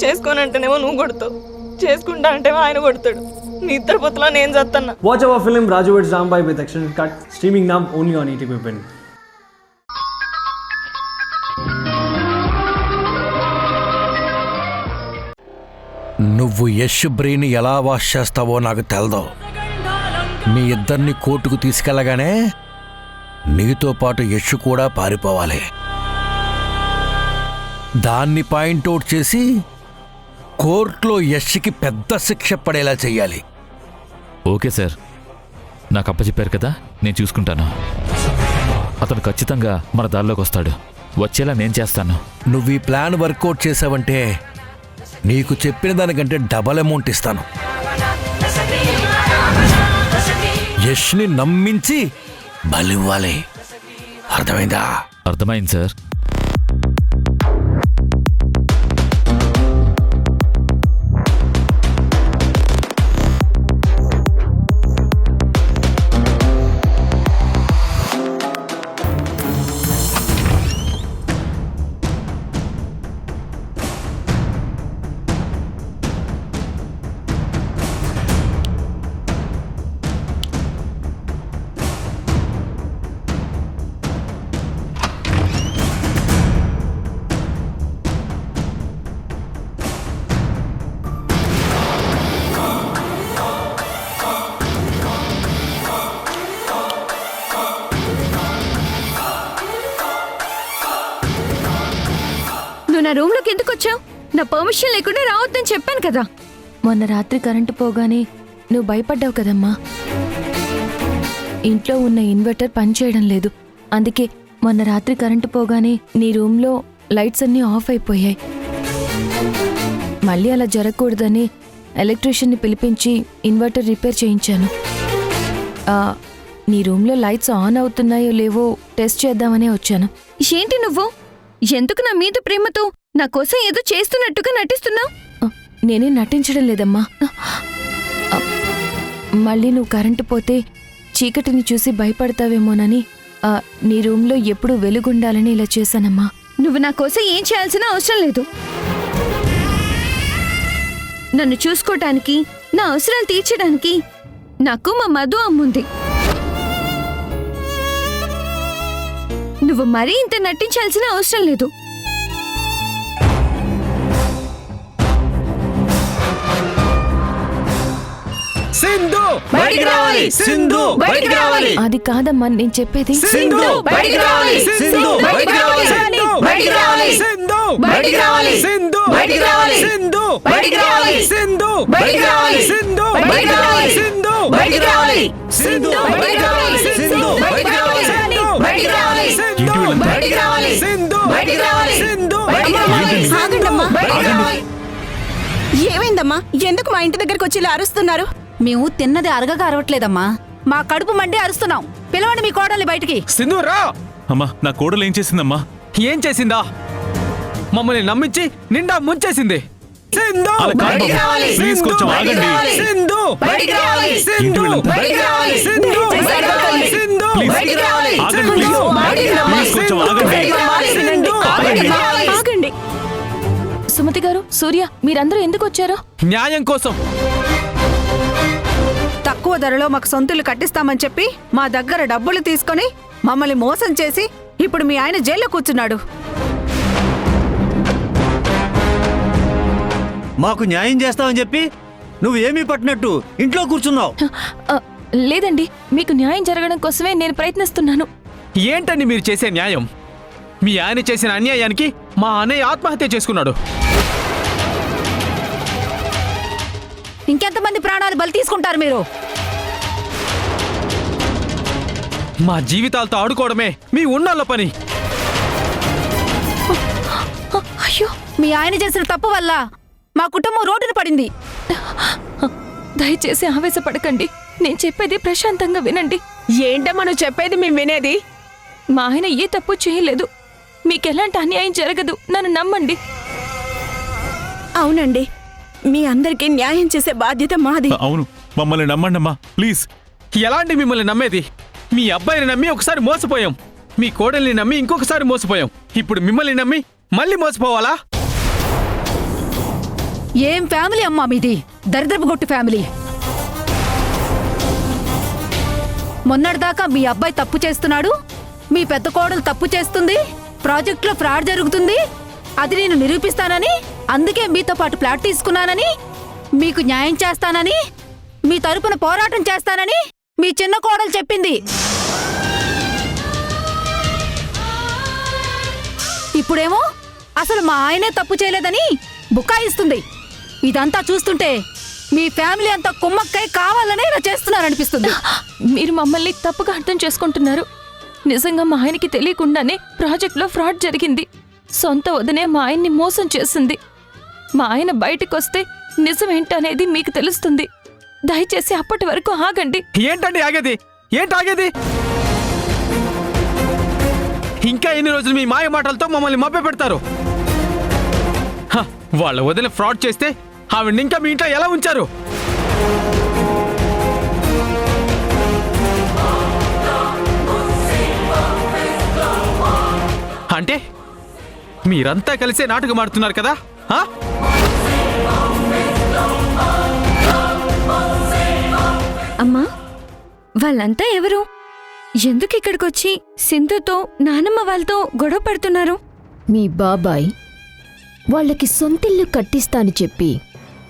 చేసుకోనంటేనేమో నువ్వు కొడతావు, చేసుకుంటా అంటేమో ఆయన కొడతాడు. నీ ఇద్దరు పొత్తులో నేను చేస్తున్నా. Watch our film Raju vs. Rambai with extended cut, streaming now only on ETV Win. నువ్వు యష్ బ్రెయిన్ ఎలా వాష్ చేస్తావో నాకు తెలదు. మీ ఇద్దరిని కోర్టుకు తీసుకెళ్ళగానే నీతో పాటు యష్ కూడా పారిపోవాలి. దాన్ని పాయింట్అవుట్ చేసి కోర్టులో యష్కి పెద్ద శిక్ష పడేలా చెయ్యాలి. ఓకే సార్, నాకు అప్పచెప్పారు కదా, నేను చూసుకుంటాను. అతను ఖచ్చితంగా మన దారిలోకి వస్తాడు. వచ్చేలా నేను చేస్తాను. నువ్వు ఈ ప్లాన్ వర్కౌట్ చేసావంటే నీకు చెప్పిన దానికంటే డబల్ అమౌంట్ ఇస్తాను. యష్ని నమ్మించి బలివ్వాలి. అర్థమైందా? అర్థమైంది సార్. నా రూమ్ లోకి ఎందుకు వచ్చావు? నా పర్మిషన్ లేకుండా రావద్దని చెప్పాను కదా. మొన్న రాత్రి కరెంటు పోగానే నువ్వు భయపడ్డావు కదమ్మా. ఇంట్లో ఉన్న ఇన్వర్టర్ పనిచేయడం లేదు. అందుకే మొన్న రాత్రి కరెంటు పోగానే నీ రూమ్లో లైట్స్ అన్నీ ఆఫ్ అయిపోయాయి. మళ్ళీ అలా జరగకూడదని ఎలక్ట్రీషియన్ని పిలిపించి ఇన్వర్టర్ రిపేర్ చేయించాను. నీ రూమ్లో లైట్స్ ఆన్ అవుతున్నాయో లేవో టెస్ట్ చేద్దామనే వచ్చాను. ఏంటి నువ్వు? ఎందుకు నా మీద ప్రేమతో నా కోసం ఏదో చేస్తున్నట్టుగా నటిస్తున్నావు? నేనే నటించడం లేదమ్మా. మళ్ళీ నువ్వు కరెంటు పోతే చీకటిని చూసి భయపడతావేమోనని నీ రూమ్లో ఎప్పుడూ వెలుగుండాలని ఇలా చేశానమ్మా. నువ్వు నా కోసం ఏం చేయాల్సిన అవసరం లేదు. నన్ను చూసుకోవటానికి, నా అవసరాలు తీర్చడానికి నాకు మా మధు అమ్ముంది. నువ్వు మరీ ఇంత నటించాల్సిన అవసరం లేదు. సింధు బయటికి రావాలి. సింధు బయటికి రావాలి. అది కాదమ్మా నేను చెప్పేది. సింధు బయటికి రావాలి. సింధు బయటికి రావాలి. సింధు బయటికి రావాలి. సింధు బయటికి రావాలి. సింధు బయటికి రావాలి. సింధు బయటికి రావాలి. సింధు బయటికి రావాలి. సింధు బయటికి రావాలి. సింధు బయటికి రావాలి. సింధు బయటికి రావాలి. సింధు బయటికి రావాలి. సింధు బయటికి రావాలి. సింధు బయటికి రావాలి. సింధు బయటికి రావాలి. సింధు బయటికి రావాలి. ఏమైందమ్మా? ఎందుకు మా ఇంటి దగ్గరకు వచ్చి ఇలా అరుస్తున్నారు? మేము తిన్నది అరగగా అరవట్లేదమ్మా, మా కడుపు మండి అరుస్తున్నాం. పిలవండి మీ కోడల్ని బయటికి. సింధు రా. అమ్మా, నా కోడలు ఏం చేసిందమ్మా? ఏం చేసిందా? మమ్మల్ని నమ్మించి నిండా ముంచేసింది. సింధు బయటికి రావాలి. ప్లీజ్ కొంచెం ఆగండి. సింధు బయటికి రావాలి. సింధు బయటికి రావాలి. సింధు సింధు బయటికి రావాలి. ప్లీజ్ కొంచెం ఆగండి. ఆగండి. సుమతి గారు, సూర్య, మీరందరూ ఎందుకు వచ్చారు? న్యాయం కోసం. తక్కువ ధరలో మాకు సొంతులు కట్టిస్తామని చెప్పి మా దగ్గర డబ్బులు తీసుకొని మమ్మల్ని మోసం చేసి ఇప్పుడు మీ ఆయన జైల్లో కూర్చున్నాడు. మాకు న్యాయం చేస్తావని చెప్పి నువ్వేమీ పట్టినట్టు ఇంట్లో కూర్చున్నావు. లేదండి, మీకు న్యాయం జరగడం కోసమే నేను ప్రయత్నిస్తున్నాను. ఏంటండి మీరు చేసే న్యాయం? మీ ఆయన చేసిన అన్యాయానికి మా అన్నయ్య ఆత్మహత్య చేసుకున్నాడు. ఇంకెంతమంది ప్రాణాలు బలి తీసుకుంటారు మీరు? మా జీవితాలతో ఆడుకోవడమే మీ ఉన్నోళ్ళ పని. అయ్యో, మీ ఆయన చేసిన తప్పు వల్ల మా కుటుంబం రోడ్డున పడింది. దయచేసి ఆవేశపడకండి. నేను చెప్పేది ప్రశాంతంగా వినండి. ఏంటమ్మా నువ్వు చెప్పేది మేము వినేది? మా ఆయన ఏ తప్పు చేయలేదు. మీకెలాంటి అన్యాయం జరగదు. నన్ను నమ్మండి. అవునండి, మీ అందరికీ న్యాయం చేసే బాధ్యత మాది. అవును, మమ్మల్ని నమ్మండమ్మా ప్లీజ్. ఎలాంటి మిమ్మల్ని నమ్మేది? మీ అబ్బాయిని నమ్మి ఒకసారి మోసపోయాం, మీ కోడల్ని నమ్మి ఇంకొకసారి మోసపోయాం. ఇప్పుడు మిమ్మల్ని నమ్మి మళ్ళీ మోసపోవాలా? ఏం ఫ్యామిలీ అమ్మా మీది? దరిద్రపు గొట్టు ఫ్యామిలీ. మొన్నటిదాకా మీ అబ్బాయి తప్పు చేస్తున్నాడు, మీ పెద్ద కోడలు తప్పు చేస్తుంది, ప్రాజెక్టులో ఫ్రాడ్ జరుగుతుంది, అది నేను నిరూపిస్తానని, అందుకే మీతో పాటు ప్లాట్ తీసుకున్నానని, మీకు న్యాయం చేస్తానని, మీ తరపున పోరాటం చేస్తానని మీ చిన్న కోడలు చెప్పింది. ఇప్పుడేమో అసలు మా ఆయనే తప్పు చేయలేదని బుకాయిస్తుంది. ఇదంతా చూస్తుంటే మీ ఫ్యామిలీ అంతా కుమ్మక్కై కావాలనే ఇలా చేస్తున్నారనిపిస్తుంది. మీరు మమ్మల్ని తప్పుగా అర్థం చేసుకుంటున్నారు. నిజంగా మా ఆయనకి తెలియకుండానే ప్రాజెక్ట్లో ఫ్రాడ్ జరిగింది. సొంత వదినే మా ఆయన్ని మోసం చేసింది. మా ఆయన బయటకొస్తే నిజమేంటనేది మీకు తెలుస్తుంది. దయచేసి అప్పటి వరకు ఆగండి. ఏంటండి ఆగేది? ఏంటాగేది? ఇంకా ఎన్ని రోజులు మీ మాయ మాటలతో మమ్మల్ని మభ్య పెడతారు? వాళ్ళ వదిన ఫ్రాడ్ చేస్తే ఆవిడ ఇంకా మీ ఇంట్లో ఎలా ఉంచారు? అంటే మీరంతా కలిసే నాటకం ఆడుతున్నారు కదా? అమ్మా, వాళ్ళంతా ఎవరు? ఎందుకు ఇక్కడికొచ్చి సింధుతో నానమ్మ వాళ్ళతో గొడవ పడుతున్నారు? మీ బాబాయ్ వాళ్ళకి సొంతిల్లు కట్టిస్తాని చెప్పి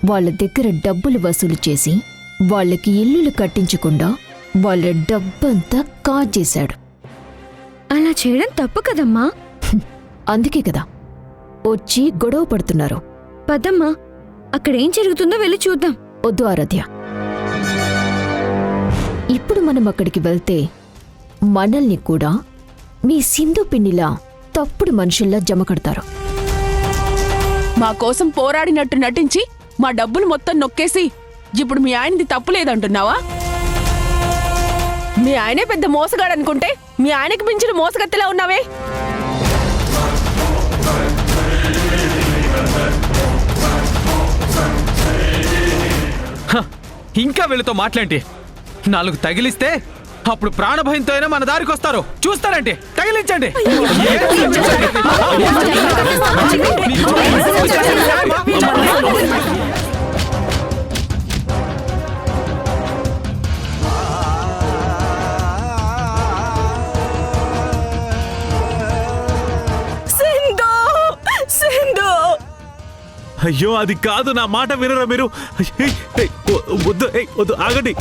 వాళ్ళ దగ్గర డబ్బులు వసూలు చేసి వాళ్ళకి ఇల్లులు కట్టించకుండా వాళ్ళ డబ్బంతా కాజేశాడు. అలా చేయడం తప్పు కదమ్మా. అందుకే కదా వచ్చి గొడవ పడుతున్నారు. పదమ్మా, అక్కడేం జరుగుతుందో వెళ్ళి చూద్దాం. వద్దు ఆరాధ్య, ఇప్పుడు మనం అక్కడికి వెళ్తే మనల్ని కూడా మీ సింధు పిన్నిలా తప్పుడు మనుషుల్లా జమ కడతారు. మా కోసం పోరాడినట్టు నటించి మా డబ్బులు మొత్తం నొక్కేసి ఇప్పుడు మీ ఆయనది తప్పు లేదంటున్నావా? మీ ఆయనే పెద్ద మోసగాడనుకుంటే మీ ఆయనకి మించిన మోసగత్తెలా ఉన్నావే. ఇంకా వీళ్ళతో మాట్లాంటి 4 తగిలిస్తే అప్పుడు ప్రాణభయంతో అయినా మన దారికి వస్తారు. చూస్తారంటే తగిలించండి. అయ్యో అది కాదు, నా మాట వినరా మీరు? వద్దు వద్దు, ఆగండి.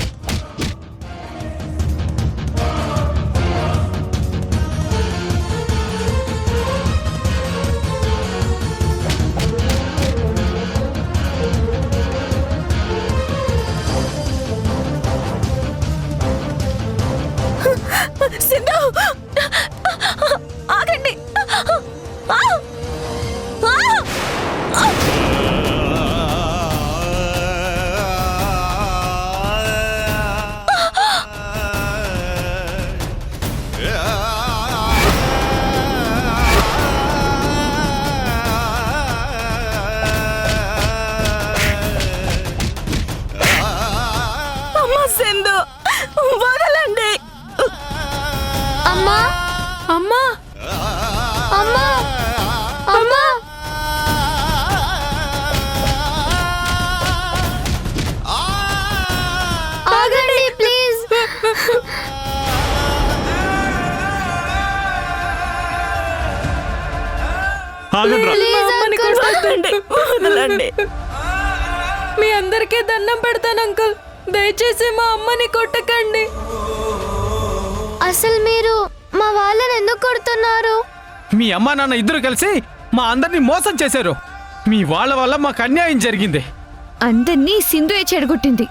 సింధు, ఆగండి. అమ్మా సింధు, వదలండి. అమ్మా, అమ్మా, అమ్మా, అమ్మా. ఆగండి ప్లీజ్. వదలండి. మీ అందరికీ దండం పెడతాను అంకుల్, దయచేసి మా అమ్మని కొట్టకండి. అసలు మీరు మా వాళ్ళని ఎందుకు కొడుతున్నారు? మీ అమ్మా నాన్న ఇద్దరు కలిసి మా అందరినీ మోసం చేశారు. మీ వాళ్ళ వల్ల మాకు అన్యాయం జరిగింది. అందర్నీ సింధుయే చెడగొట్టింది.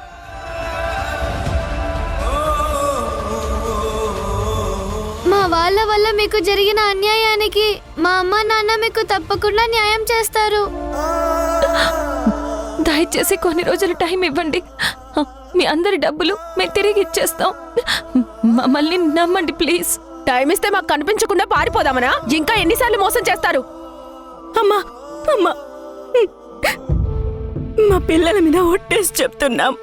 మా వాళ్ళ వల్ల మీకు జరిగిన అన్యాయానికి మా అమ్మ నాన్న మీకు తప్పకుండా న్యాయం చేస్తారు. దయచేసి కొన్ని రోజులు టైం ఇవ్వండి. మీ అందరి డబ్బులు మేము తిరిగి ఇచ్చేస్తాం. మమ్మల్ని నమ్మండి ప్లీజ్. టైం ఇస్తే మాకు కనిపించకుండా పారిపోదామనా? ఇంకా ఎన్నిసార్లు మోసం చేస్తారు? అమ్మా, అమ్మా, మా పిల్లల మీద ఒట్టేసి చెప్తున్నాం,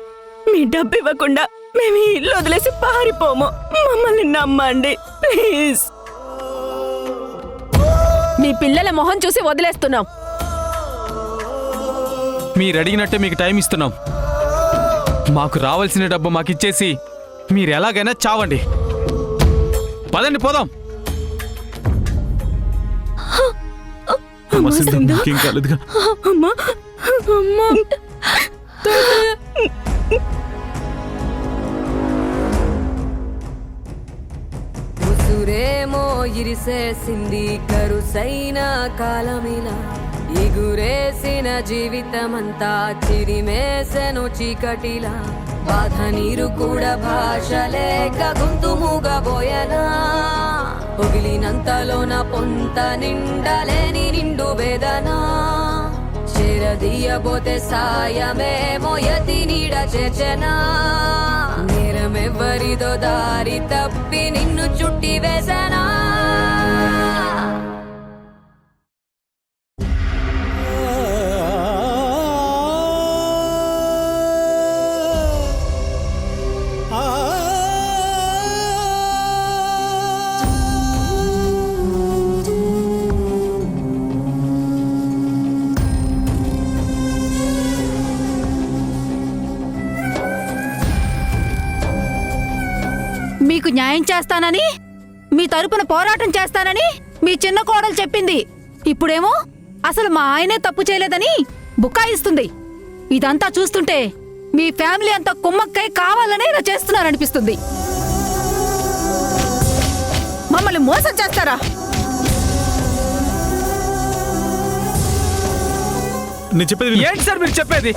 మీ డబ్బు ఇవ్వకుండా మేము ఈ ఇల్లు వదిలేసి పారిపోము. మమ్మల్ని నమ్మండి ప్లీజ్. మీ పిల్లల మొహం చూసి వదిలేస్తున్నాం. మీరు అడిగినట్టే మీకు టైం ఇస్తున్నాం. మాకు రావాల్సిన డబ్బు మాకిచ్చేసి మీరు ఎలాగైనా చావండి. పదండి పోదాం. అమ్మ సింధు, ఇంకేం కాలేదుగా? అమ్మా అమ్మా ఉసురేమో ఇరిసేసింది కరుసైన కాలమిలా, ఇగురేసిన జీవితమంతా చిరిమేసెను చీకటిలా, బాధ నీరు కూడా భాష లేక గొంతు మూగబోయనా, పొగిలినంతలోన పొంత నిండలేని నిండు వేదనా, చేరదీయబోతే సాయమేమో యతి నీడ చేర్చనా, నేరమెవ్వరిదో దారి తప్పి నిన్ను చుట్టి వేసనా. మీకు న్యాయం చేస్తానని, మీ తరపున పోరాటం చేస్తానని మీ చిన్న కోడలు చెప్పింది. ఇప్పుడేమో అసలు మా ఆయనే తప్పు చేయలేదని బుకాయిస్తుంది. ఇదంతా చూస్తుంటే మీ ఫ్యామిలీ అంతా కుమ్మక్కై కావాలనే ఇలా చేస్తున్నారనిపిస్తుంది. మమ్మల్ని మోసం చేస్తారా? నేను చెప్పేది విను. ఏంటి సార్ మీరు చెప్పేది?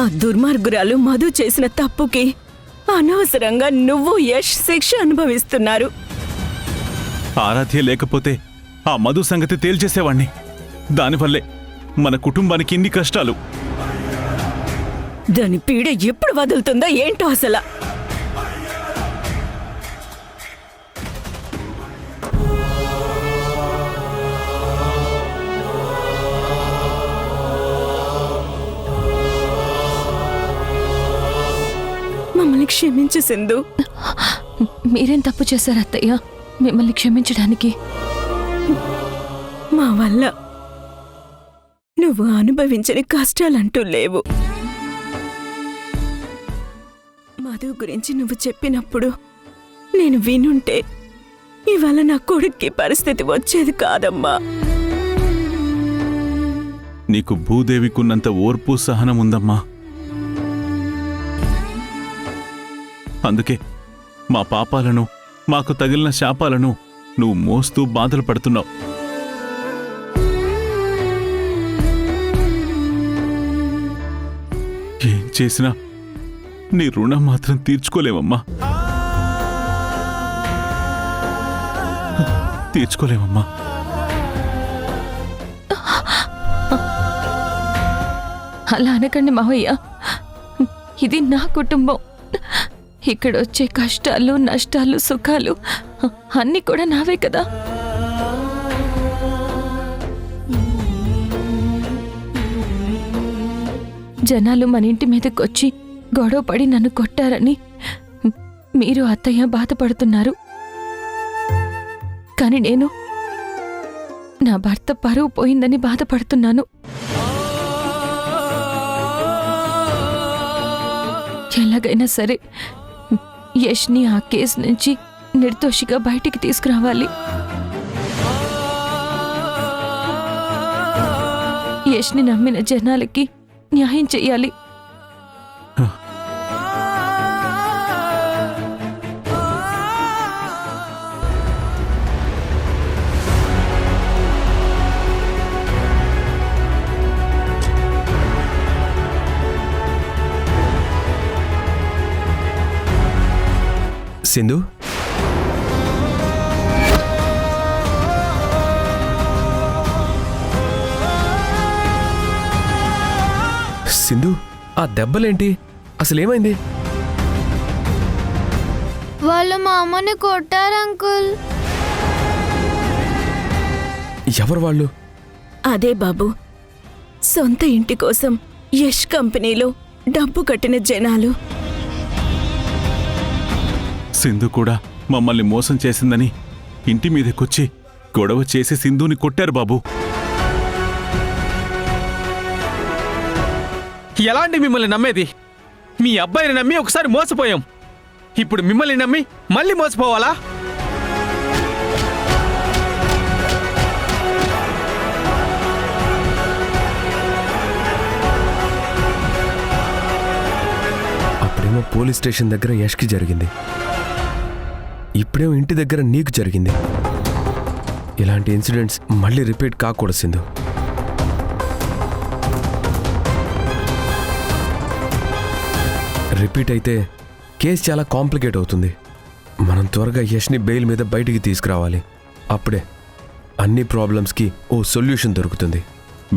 ఆ దుర్మార్గురాలు మధు చేసిన తప్పుకి అనవసరంగా నువ్వు యష్ శిక్ష అనుభవిస్తున్నారు. ఆరాధ్య లేకపోతే ఆ మధు సంగతి తేల్చేసేవాణ్ణి. దానివల్లే మన కుటుంబానికి ఇన్ని కష్టాలు. దాని పీడ ఎప్పుడు వదులుతుందో ఏంటో అసలు. మమ్మల్ని క్షమించు సింధు. మీరేం తప్పు చేశారు అత్తయ్య మిమ్మల్ని క్షమించడానికి? మా వల్ల నువ్వు అనుభవించని కష్టాలంటూ లేవు. మధు గురించి నువ్వు చెప్పినప్పుడు నేను వినుంటే ఇవాళ నా కొడుక్కి పరిస్థితి వచ్చేది కాదమ్మా. నీకు భూదేవికున్నంత ఓర్పు సహనం ఉందమ్మా. అందుకే మా పాపాలను, మాకు తగిలిన శాపాలను నువ్వు మోస్తూ బాధలు పడుతున్నావు. ఏం చేసినా నీ రుణం మాత్రం తీర్చుకోలేమమ్మా. తీర్చుకోలేమమ్మా. అలా అనకండి మావయ్య. ఇది నా కుటుంబం. ఇక్కడ వచ్చే కష్టాలు, నష్టాలు, సుఖాలు అన్నీ కూడా నావే కదా. జనాలు మన ఇంటి మీదకి వచ్చి గొడవ పడి నన్ను కొట్టారని మీరు అత్తయ్య బాధపడుతున్నారు. కానీ నేను నా భర్త పరువు పోయిందని బాధపడుతున్నాను. ఎలాగైనా సరే యష్ని ఆ కేసు నుంచి నిర్దోషిగా బయటికి తీసుకురావాలి. యష్ని నమ్మిన జనాలకి న్యాయం చెయ్యాలి. సింధు, సింధు, ఆ దెబ్బలేంటి? అసలేమైంది? వాళ్ళు మా అమ్మని కొట్టారు అంకుల్. ఎవరు వాళ్ళు? అదే బాబు, సొంత ఇంటి కోసం యష్ కంపెనీలో డబ్బు కట్టిన జనాలు. సింధు కూడా మమ్మల్ని మోసం చేసిందని ఇంటి మీదకొచ్చి గొడవ చేసి సింధుని కొట్టారు బాబు. ఎలాంటి మిమ్మల్ని నమ్మేది? మీ అబ్బాయిని నమ్మి ఒకసారి మోసపోయాం, ఇప్పుడు మిమ్మల్ని నమ్మి మళ్ళీ మోసపోవాలా? అప్పుడేమో పోలీస్ స్టేషన్ దగ్గర యష్కి జరిగింది, ఇప్పుడేమో ఇంటి దగ్గర నీకు జరిగింది. ఇలాంటి ఇన్సిడెంట్స్ మళ్ళీ రిపీట్ కాకూడదు సింధు. రిపీట్ అయితే కేసు చాలా కాంప్లికేట్ అవుతుంది. మనం త్వరగా యష్ని బెయిల్ మీద బయటికి తీసుకురావాలి. అప్పుడే అన్ని ప్రాబ్లమ్స్కి ఓ సొల్యూషన్ దొరుకుతుంది.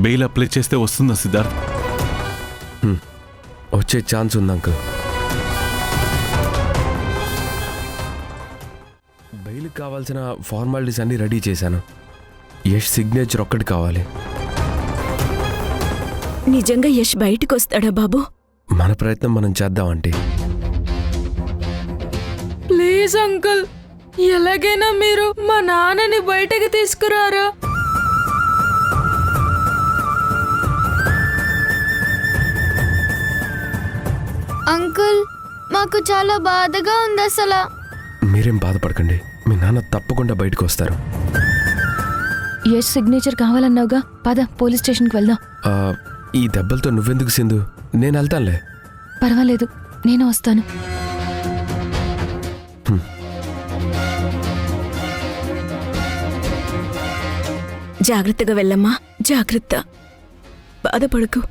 బెయిల్ అప్లై చేస్తే వస్తుందా సిద్ధార్థ్? వచ్చే ఛాన్స్ ఉంది అంకుల్. బెయిల్కి కావాల్సిన ఫార్మాలిటీస్ అన్నీ రెడీ చేశాను. యష్ సిగ్నేచర్ ఒక్కటి కావాలి. నిజంగా యష్ బయటికి వస్తాడా బాబు? మన ప్రయత్నం మనం చేద్దామంటే. ప్లీజ్ అంకుల్, ఎలాగైనా మీరు మా నాన్నని బయటకు తీసుకురారా. అంకుల్, మాకు చాలా బాధగా ఉంది అసలు. మీరేం బాధపడకండి, మీ నాన్న తప్పకుండా బయటకు వస్తారు. యష్ సిగ్నేచర్ కావాలన్నావుగా, పద పోలీస్ స్టేషన్కి వెళ్దాం. ఈ దెబ్బలతో నువ్వెందుకు సింధు, నేను వెళ్తానులే. పర్వాలేదు, నేను వస్తాను. జాగ్రత్తగా వెళ్ళమ్మా, జాగ్రత్త, బాధపడకు.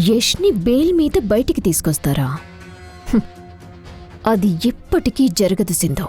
యష్ని బెయిల్ మీద బయటికి తీసుకొస్తారా? అది ఎప్పటికీ జరగదు సింధు.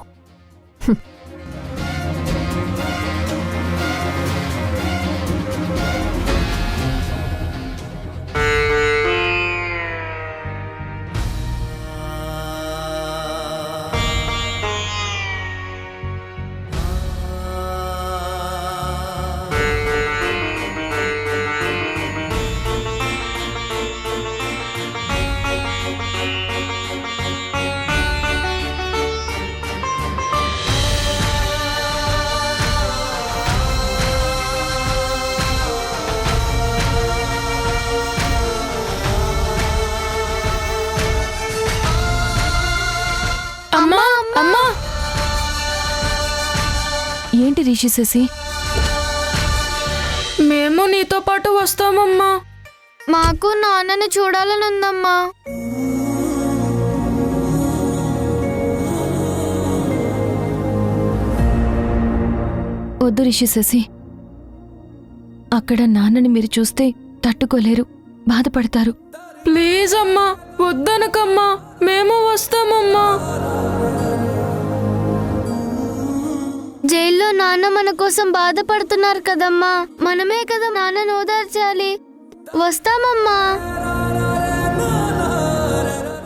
ఏంటి రిషి శశి? మేము నీతో పాటు వస్తామమ్మా. మాకు నాన్నని చూడాలని ఉందమ్మా. వద్దు రిషి శశి, అక్కడ నాన్నని మీరు చూస్తే తట్టుకోలేరు, బాధపడతారు. ప్లీజ్ అమ్మా, వద్దనకమ్మా, మేము వస్తామమ్మా. జైల్లో నాన్న మన కోసం బాధపడుతున్నారు కదమ్మా, మనమే కదా నాన్నను ఓదార్చాలి. వస్తామమ్మా.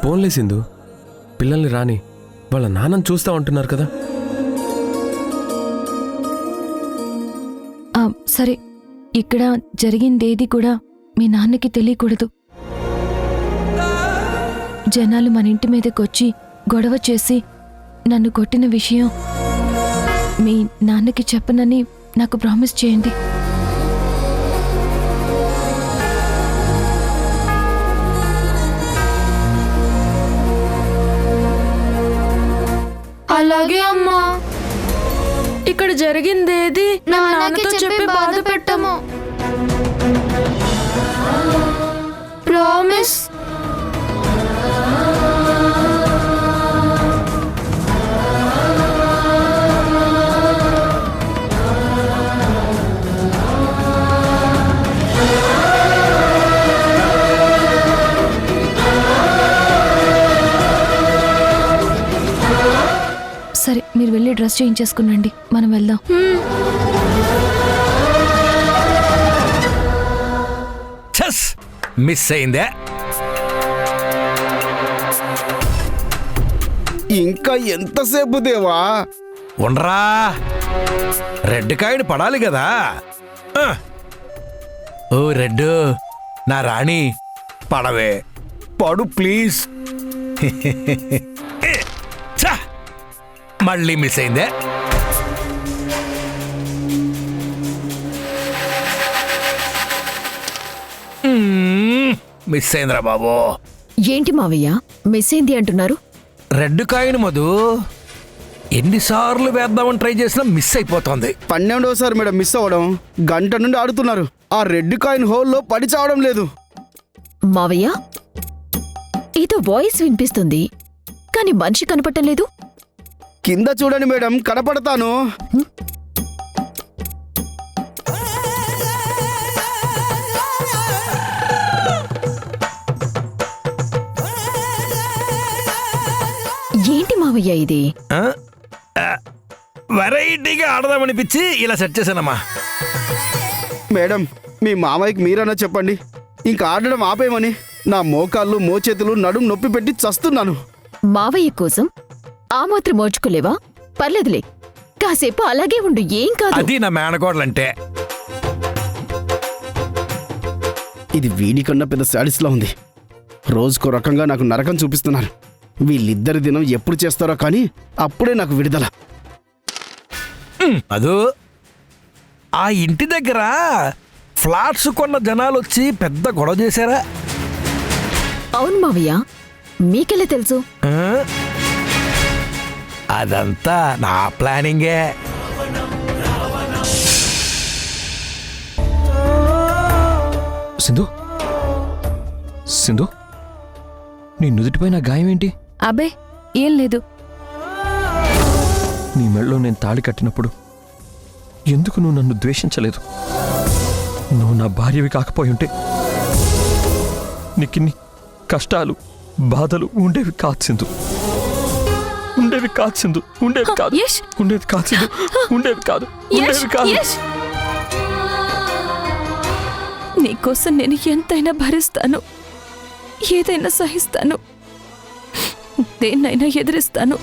పోన్లే సింధు, పిల్లల్ని రాని, వాళ్ళ నాన్నని చూస్తా ఉంటున్నారు కదా. సరే, ఇక్కడ జరిగిందేది కూడా మీ నాన్నకి తెలియకూడదు. జనాలు మన ఇంటి మీదకి వచ్చి గొడవ చేసి నన్ను కొట్టిన విషయం మీ నాన్నకి చెప్పనని నాకు ప్రామిస్ చేయండి. అలాగే అమ్మా. ఇక్కడ జరిగిందేది నాన్నతో చెప్పి బాధ పెట్టము. ప్రామిస్. సరే, మీరు వెళ్ళి డ్రెస్ చేయించేసుకునండి, మనం వెళ్దాం. మిస్ అయిందే. ఇంకా ఎంతసేపు దేవా? ఉండరా, రెడ్ కాయని పడాలి కదా. ఆ. ఓ రెడ్, నా రాణి పడవే, పడు ప్లీజ్. ఛ! మళ్ళీ మిస్ అయిందే. మిస్ అయిందిరా బాబు. ఏంటి మావయ్య మిస్ అయింది అంటున్నారు? రెడ్ కాయిన్ మధు, ఎన్నిసార్లు వేద్దామని ట్రై చేసినా మిస్ అయిపోతుంది. 12వసారి మేడం మిస్ అవ్వడం. గంట నుండి ఆడుతున్నారు, ఆ రెడ్ కాయిన్ హోల్లో పడి చావడం లేదు. మావయ్య ఏదో వాయిస్ వినిపిస్తుంది, కానీ మనిషి కనపడటం లేదు. కింద చూడండి మేడం, కనపడతాను. ఏంటి మావయ్య ఇది? వెరైటీగా ఆడదామనిపించి ఇలా సెట్ చేశానమ్మా. మేడం, మీ మామయ్యకి మీరన్నా చెప్పండి ఇంకా ఆడడం ఆపేయమని. నా మోకాళ్ళు మోచేతులు నడుం నొప్పి పెట్టి చస్తున్నాను. మావయ్య కోసం ఆ మాత్రం మోర్చుకోలేవా? పర్లేదులే, కాసేపు అలాగే ఉండు, ఏం కాదు. అది నా మేనకోడలంటే. ఇది వీడికన్నా పెద్ద శాడిస్లా ఉంది. రోజుకో రకంగా నాకు నరకం చూపిస్తున్నారు. వీళ్ళిద్దరి దినం ఎప్పుడు చేస్తారో కానీ అప్పుడే నాకు విడుదల. అదో ఆ ఇంటి దగ్గర ఫ్లాట్స్ కొన్న జనాలు వచ్చి పెద్ద గొడవ చేశారా? అవును మావయ్య, మీకెలా తెలుసు? అదంతా నా ప్లానింగే. సింధు, సింధు, నీ నుదుటిపై నా గాయం ఏంటి? అబే ఏం లేదు. నీ మెడలో నేను తాళి కట్టినప్పుడు ఎందుకు నువ్వు నన్ను ద్వేషించలేదు? నువ్వు నా భార్యవి కాకపోయి ఉంటే నీకిన్ని కష్టాలు బాధలు ఉండేవి కాదు సింధు. ఉండేవి కాదు సింధు, ఉండేవి కాదు. ఉండేవి కాదు సింధు, ఉండేవి కాదు, ఉండేవి కాదు. నీకోసం నేను ఎంతైనా భరిస్తాను, ఏదైనా సహిస్తాను, దేన్నైనా ఎదిరిస్తాను.